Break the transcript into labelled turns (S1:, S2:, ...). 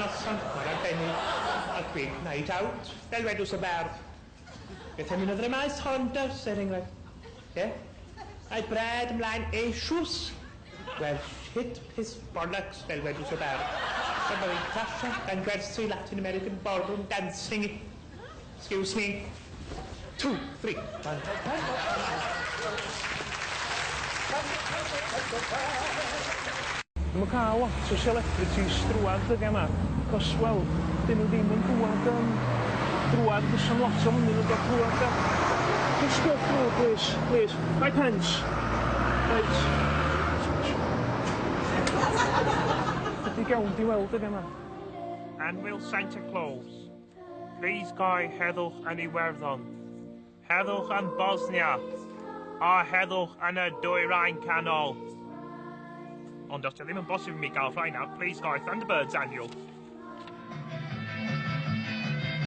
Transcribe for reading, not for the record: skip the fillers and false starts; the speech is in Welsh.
S1: noson mor arbennig a big night out, fel wedws y berf. Beth am un o'r maes Hondas, er enghraifft. Ie? Mae bred ymlaen eisiws. Wel, shit, piss, bollocks, fel wedws y berf. So bod fi'n crasio gan gwersi Latin American ballroom dancing. Excuse me. 2, 3, 1, 2. Dwi'n cael lot o celebrities drwad ydych yma. Cos, wel, dyn nhw ddim yn dwad drwad, cos am lot o hynny nhw'n dod drwad. Just go through, please, please. My pants. Right. Ydy gawn di weld ydych yma.
S2: And will Santa Claus please gael heddwch yn Iwerddon, heddwch yn Bosnia, a heddwch yn y dwyrain canol. Ond os ydym yn bosib i mi gael rhain nawr, please gael Thunderbirds annual.